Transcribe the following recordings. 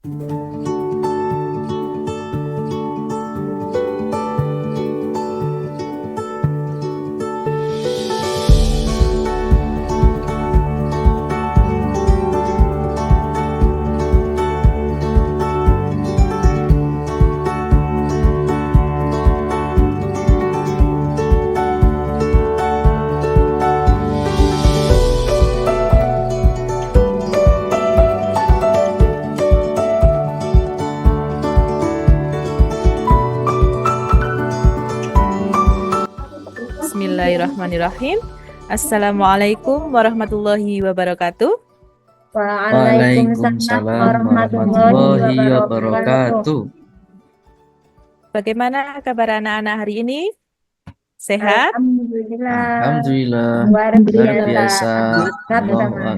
Bismillahirrahmanirrahim. Assalamualaikum warahmatullahi wabarakatuh. Waalaikumsalam warahmatullahi wabarakatuh. Bagaimana kabar anak-anak hari ini? Sehat? Alhamdulillah, Luar luar biasa. Allahu Akbar.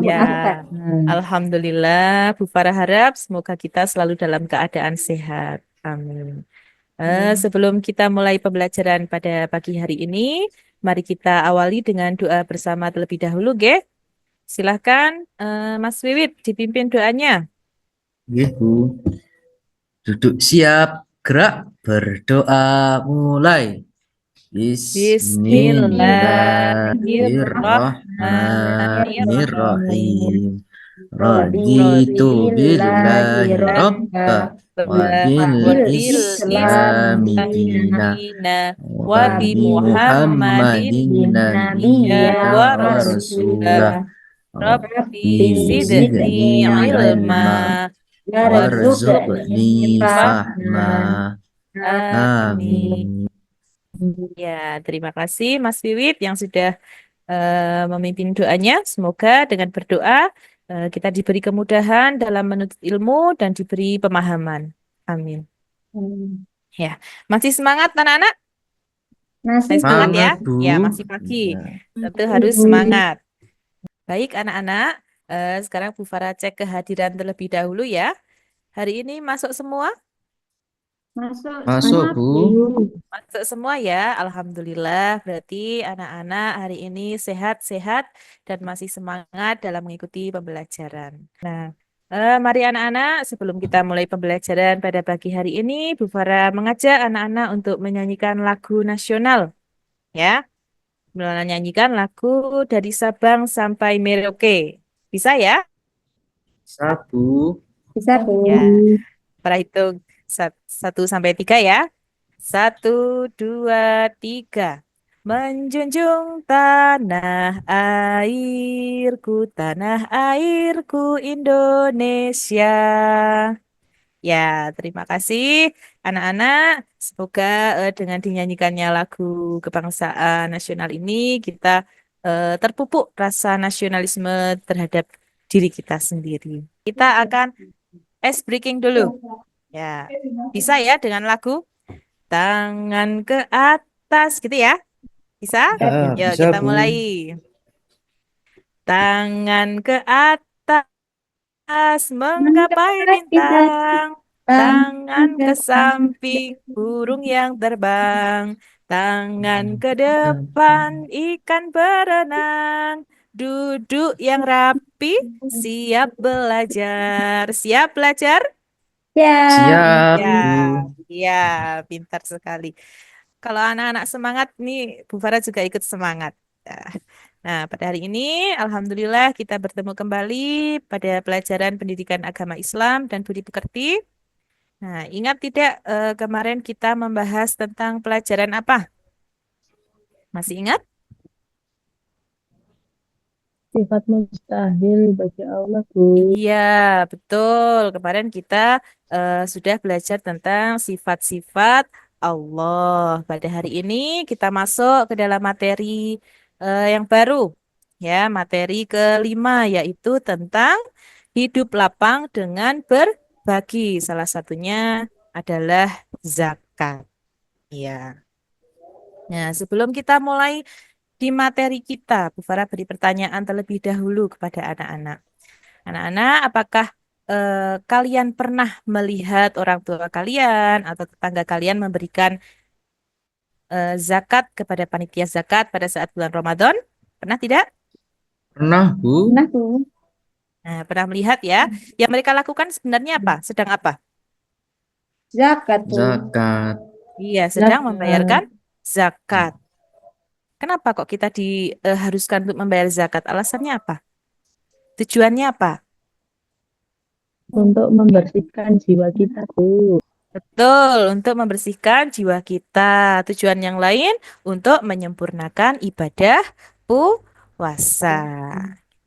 Iya. Alhamdulillah, Bu Farah harap semoga kita selalu dalam keadaan sehat. Amin. Sebelum kita mulai pembelajaran pada pagi hari ini, mari kita awali dengan doa bersama terlebih dahulu, Ge. Silahkan, Mas Wiwit, dipimpin doanya. Ibu, duduk siap, gerak, berdoa mulai. Bismillahirrahmanirrahim. Raditu billahi rabba wa bil islami dina wa bi Muhammadin nabiyya wa rasulah. Rabbi zidni ilma warzuqni fahma. Amin. Ya, terima kasih Mas Wiwit yang sudah memimpin doanya. Semoga dengan berdoa kita diberi kemudahan dalam menuntut ilmu dan diberi pemahaman. Amin. Ya, masih semangat anak-anak? Masih semangat ya? Semangat, Bu. Ya, masih pagi. Ya. Tentu harus semangat. Baik anak-anak, sekarang Bu Farah cek kehadiran terlebih dahulu ya. Hari ini masuk semua? Masuk, Bu. Masuk semua ya, Alhamdulillah. Berarti anak-anak hari ini sehat-sehat dan masih semangat dalam mengikuti pembelajaran. Nah, mari anak-anak, sebelum kita mulai pembelajaran pada pagi hari ini, Bu Farah mengajak anak-anak untuk menyanyikan lagu nasional. Ya, menyanyikan lagu dari Sabang sampai Merauke. Bisa ya? Bisa, Bu. Bisa, Bu. Ya, perhitung 1 sampai 3 ya. 1, 2, 3. Menjunjung tanah airku Indonesia. Ya, terima kasih anak-anak. Semoga dengan dinyanyikannya lagu kebangsaan nasional ini kita terpupuk rasa nasionalisme terhadap diri kita sendiri. Kita akan ice breaking dulu. Ya, bisa ya dengan lagu tangan ke atas gitu ya? Bisa? Yuk Bisa, kita Bu. mulai. Tangan ke atas menggapai bintang. Tangan ke samping burung yang terbang. Tangan ke depan ikan berenang. Duduk yang rapi, siap belajar. Siap belajar? Siap, Ya, Bu. ya, pintar sekali. Kalau anak-anak semangat nih, Bu Farah juga ikut semangat. Ya. Nah, pada hari ini, Alhamdulillah kita bertemu kembali pada pelajaran pendidikan agama Islam dan budi pekerti. Nah, ingat tidak kemarin kita membahas tentang pelajaran apa? Masih ingat? Sifat mustahil bagi Allah, Bu. Iya, betul. Kemarin kita sudah belajar tentang sifat-sifat Allah. Pada hari ini kita masuk ke dalam materi yang baru, ya, materi kelima yaitu tentang hidup lapang dengan berbagi. Salah satunya adalah zakat. Ya. Nah, sebelum kita mulai di materi kita, Bu Farah beri pertanyaan terlebih dahulu kepada anak-anak. Anak-anak, apakah kalian pernah melihat orang tua kalian atau tetangga kalian memberikan zakat kepada panitia zakat pada saat bulan Ramadan? Pernah tidak? Pernah, Bu. Nah, Bu. Nah, pernah melihat ya? Yang mereka lakukan sebenarnya apa? Sedang apa? Zakat, Bu. Zakat. Iya, sedang Zakat. membayarkan zakat. Kenapa kok kita diharuskan untuk membayar zakat? Alasannya apa? Tujuannya apa? Untuk membersihkan jiwa kita, Bu. Betul, untuk membersihkan jiwa kita. Tujuan yang lain untuk menyempurnakan ibadah puasa.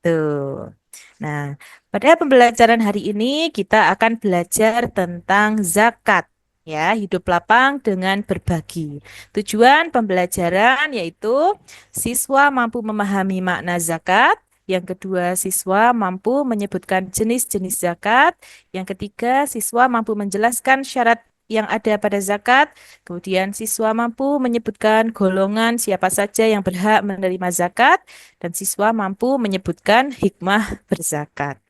Tuh. Nah, pada pembelajaran hari ini kita akan belajar tentang zakat. Ya, hidup lapang dengan berbagi. Tujuan pembelajaran yaitu siswa mampu memahami makna zakat. Yang kedua, siswa mampu menyebutkan jenis-jenis zakat. Yang ketiga, siswa mampu menjelaskan syarat yang ada pada zakat. Kemudian siswa mampu menyebutkan golongan siapa saja yang berhak menerima zakat. Dan siswa mampu menyebutkan hikmah berzakat.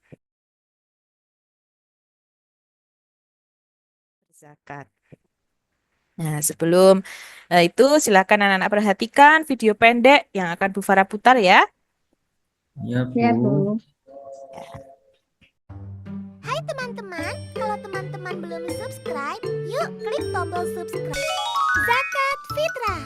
Berzakat. Nah, sebelum itu silakan anak-anak perhatikan video pendek yang akan Bu Farah putar ya. Ya, Ya, Bu. Bu. Hai teman-teman, kalau teman-teman belum subscribe, yuk klik tombol subscribe. Zakat Fitrah.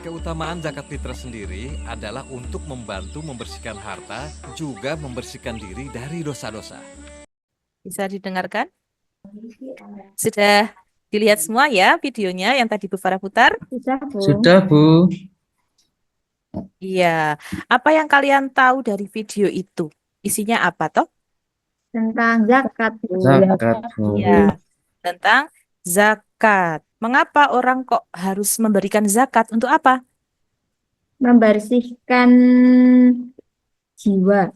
Keutamaan zakat fitrah sendiri adalah untuk membantu membersihkan harta, juga membersihkan diri dari dosa-dosa. Bisa didengarkan? Sudah dilihat semua ya videonya yang tadi Bu Farah putar? Sudah, Bu. Sudah, Bu. Iya. Apa yang kalian tahu dari video itu? Isinya apa toh? Tentang zakat, Bu. Zakat, Bu. Ya, tentang zakat. Mengapa orang kok harus memberikan zakat? Untuk apa? Membersihkan jiwa.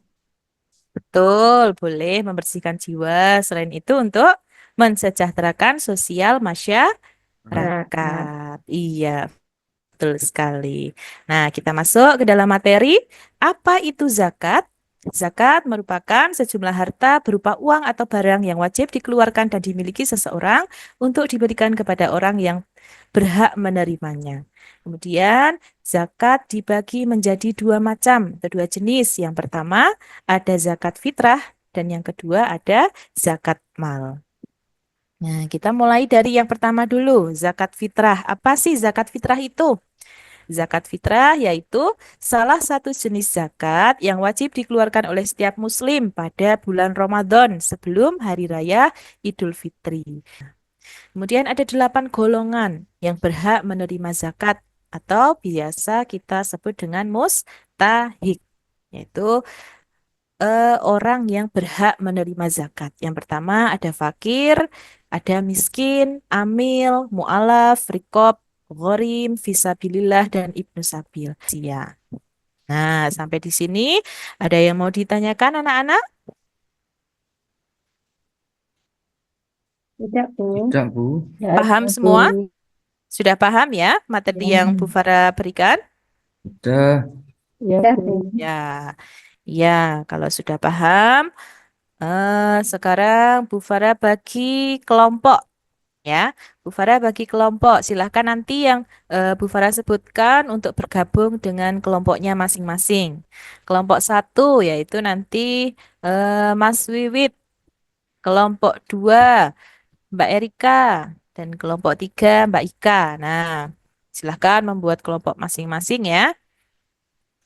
Betul, boleh membersihkan jiwa. Selain itu untuk mensejahterakan sosial Zakat. masyarakat. Iya, betul sekali. Nah, kita masuk ke dalam materi. Apa itu zakat? Zakat merupakan sejumlah harta berupa uang atau barang yang wajib dikeluarkan dan dimiliki seseorang untuk diberikan kepada orang yang berhak menerimanya. Kemudian, zakat dibagi menjadi dua macam atau dua jenis. Yang pertama, ada zakat fitrah dan yang kedua ada zakat mal. Nah, kita mulai dari yang pertama dulu, zakat fitrah. Apa sih zakat fitrah itu? Zakat fitrah yaitu salah satu jenis zakat yang wajib dikeluarkan oleh setiap muslim pada bulan Ramadan sebelum hari raya Idul Fitri. Kemudian ada 8 golongan yang berhak menerima zakat atau biasa kita sebut dengan mustahik, yaitu orang yang berhak menerima zakat. Yang pertama ada fakir, ada miskin, amil, mu'alaf, rikob, ghorim, fisabilillah, dan ibnu sabil. Nah, sampai di sini ada yang mau ditanyakan anak-anak? Tidak, Bu. Tidak, Bu. Ya, Paham Bu. semua? Sudah paham ya materi yang Bu Farah berikan? Sudah. Ya, Sudah, Bu. Bu. Ya, ya, kalau sudah paham, sekarang Bu Farah bagi kelompok ya. Bu Farah bagi kelompok. Silahkan nanti yang Bu Farah sebutkan untuk bergabung dengan kelompoknya masing-masing. Kelompok 1 yaitu nanti Mas Wiwit. Kelompok 2 Mbak Erika. Dan kelompok 3 Mbak Ika. Nah, silahkan membuat kelompok masing-masing ya.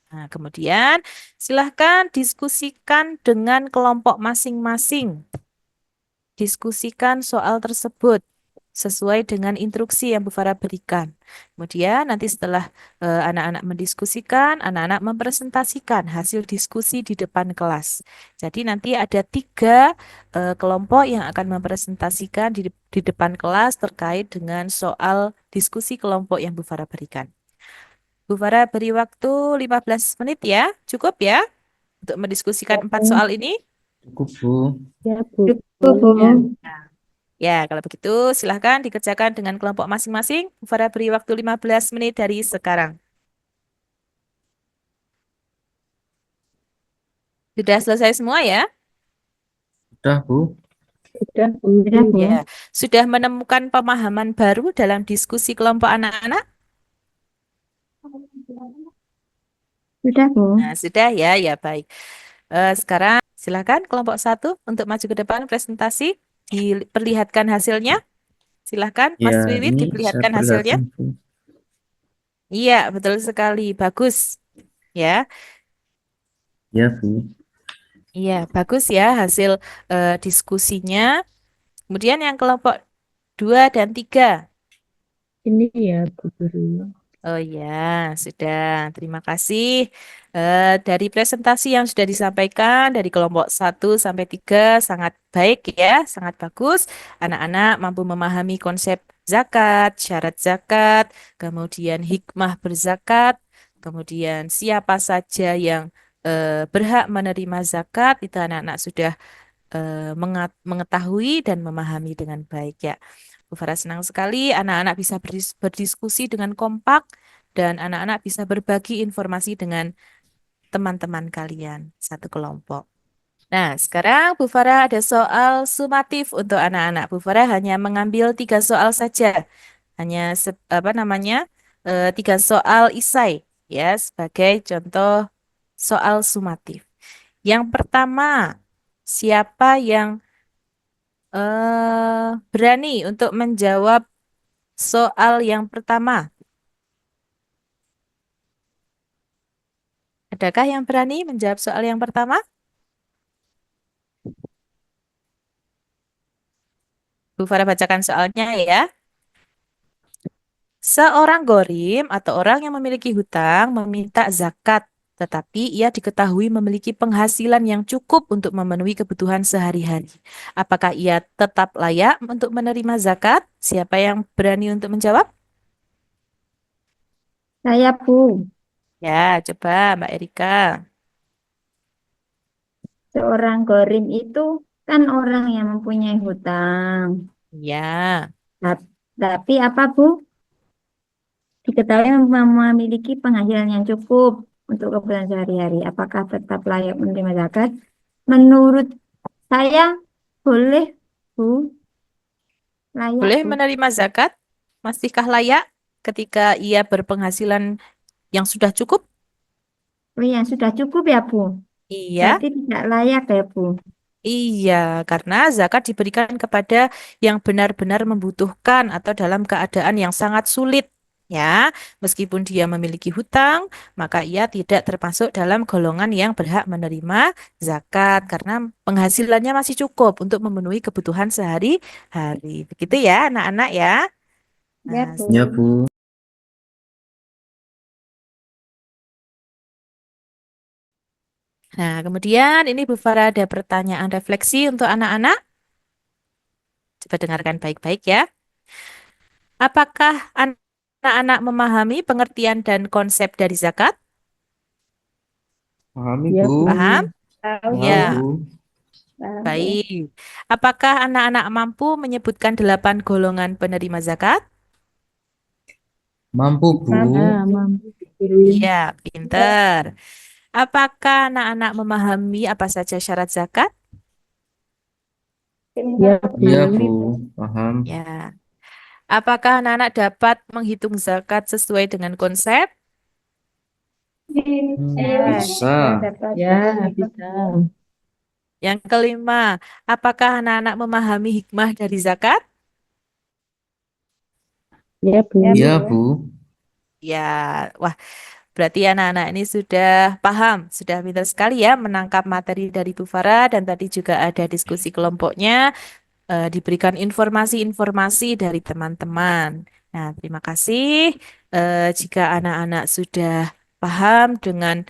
Nah, kemudian silahkan diskusikan dengan kelompok masing-masing. Diskusikan soal tersebut sesuai dengan instruksi yang Bu Farah berikan. Kemudian nanti setelah anak-anak mendiskusikan, anak-anak mempresentasikan hasil diskusi di depan kelas. Jadi nanti ada 3 kelompok yang akan mempresentasikan di depan kelas terkait dengan soal diskusi kelompok yang Bu Farah berikan. Bu Farah beri waktu 15 menit ya, cukup ya untuk mendiskusikan 4 soal ini. Cukup, Bu. Ya, Bu. Cukup, Bu. Ya, kalau begitu silahkan dikerjakan dengan kelompok masing-masing. Bu Farah beri waktu 15 menit dari sekarang. Sudah selesai semua ya? Sudah, Bu. Sudah, Bu. Sudah, Bu. Ya. Sudah menemukan pemahaman baru dalam diskusi kelompok anak-anak? Sudah, Bu. Nah, sudah ya, ya baik. Sekarang silakan kelompok 1 untuk maju ke depan presentasi, diperlihatkan hasilnya. Silakan, Mas Ya, Wiwit, ini saya diperlihatkan hasilnya. perlihatkan, Bu. Iya, betul sekali. Bagus. Ya, Ya, Bu. iya, bagus ya hasil diskusinya. Kemudian yang kelompok 2 dan 3. Ini ya, Bu Guru. Oh ya, sudah. Terima kasih. Dari presentasi yang sudah disampaikan dari kelompok 1 sampai 3 sangat baik ya, sangat bagus. Anak-anak mampu memahami konsep zakat, syarat zakat, kemudian hikmah berzakat, kemudian siapa saja yang berhak menerima zakat, itu anak-anak sudah mengetahui dan memahami dengan baik ya. Bu Farah senang sekali anak-anak bisa berdiskusi dengan kompak dan anak-anak bisa berbagi informasi dengan teman-teman kalian satu kelompok. Nah, sekarang Bu Farah ada soal sumatif untuk anak-anak. Bu Farah hanya mengambil 3 soal saja, hanya apa namanya 3 soal isai ya sebagai contoh soal sumatif. Yang pertama, siapa yang berani untuk menjawab soal yang pertama? Adakah yang berani menjawab soal yang pertama? Bu Farah bacakan soalnya ya. Seorang gorim atau orang yang memiliki hutang meminta zakat, tetapi ia diketahui memiliki penghasilan yang cukup untuk memenuhi kebutuhan sehari-hari. Apakah ia tetap layak untuk menerima zakat? Siapa yang berani untuk menjawab? Saya, Bu. Ya, coba Mbak Erika. Seorang gorim itu kan orang yang mempunyai hutang. Ya, Tapi apa, Bu? Diketahui memiliki penghasilan yang cukup untuk kebutuhan sehari-hari. Apakah tetap layak menerima zakat? Menurut saya boleh, Bu. Layak, boleh Bu. menerima zakat? Masihkah layak ketika ia berpenghasilan yang sudah cukup? Oh, yang sudah cukup ya, Bu. Iya. Berarti tidak layak ya, Bu. Iya, karena zakat diberikan kepada yang benar-benar membutuhkan atau dalam keadaan yang sangat sulit. Ya, meskipun dia memiliki hutang, maka ia tidak termasuk dalam golongan yang berhak menerima zakat karena penghasilannya masih cukup untuk memenuhi kebutuhan sehari-hari. Begitu ya, anak-anak ya. Ya, Nah, Bu. Ya, Bu. kemudian ini Bu Farah ada pertanyaan refleksi untuk anak-anak. Coba dengarkan baik-baik ya. Apakah anak-anak memahami pengertian dan konsep dari zakat? Pahami, Ya, Bu. Bu. Paham? Paham, Ya, Bu. Paham, Bu. baik. Apakah anak-anak mampu menyebutkan 8 golongan penerima zakat? Mampu, Bu. Ya, mampu, Bu Guru. Iya, pinter. Apakah anak-anak memahami apa saja syarat zakat? Ya, Ya, Bu. Bu. Paham. Ya. Apakah anak-anak dapat menghitung zakat sesuai dengan konsep? Bisa. Dapat. Ya, bisa. Yang kelima, apakah anak-anak memahami hikmah dari zakat? Ya, Bu. Ya, Bu. Ya, wah, berarti anak-anak ini sudah paham, sudah pintar sekali ya menangkap materi dari Bu Farah dan tadi juga ada diskusi kelompoknya, diberikan informasi-informasi dari teman-teman. Nah, terima kasih. Jika anak-anak sudah paham dengan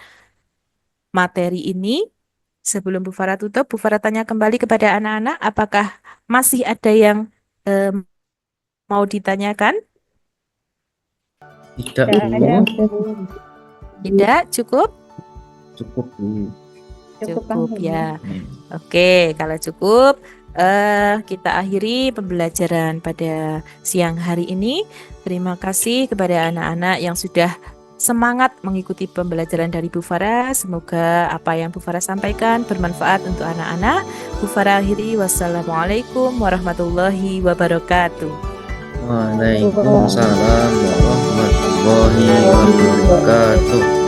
materi ini, sebelum Bu Farah tutup, Bu Farah tanya kembali kepada anak-anak, apakah masih ada yang eh, mau ditanyakan? Tidak, Tidak Bu. ada. Tidak, cukup? Cukup, Bu. Cukup Cukup paham. ya. Oke, kalau cukup, kita akhiri pembelajaran pada siang hari ini. Terima kasih kepada anak-anak yang sudah semangat mengikuti pembelajaran dari Bu Farah. Semoga apa yang Bu Farah sampaikan bermanfaat untuk anak-anak. Bu Farah akhiri, wassalamualaikum warahmatullahi wabarakatuh. Waalaikumsalam warahmatullahi wabarakatuh.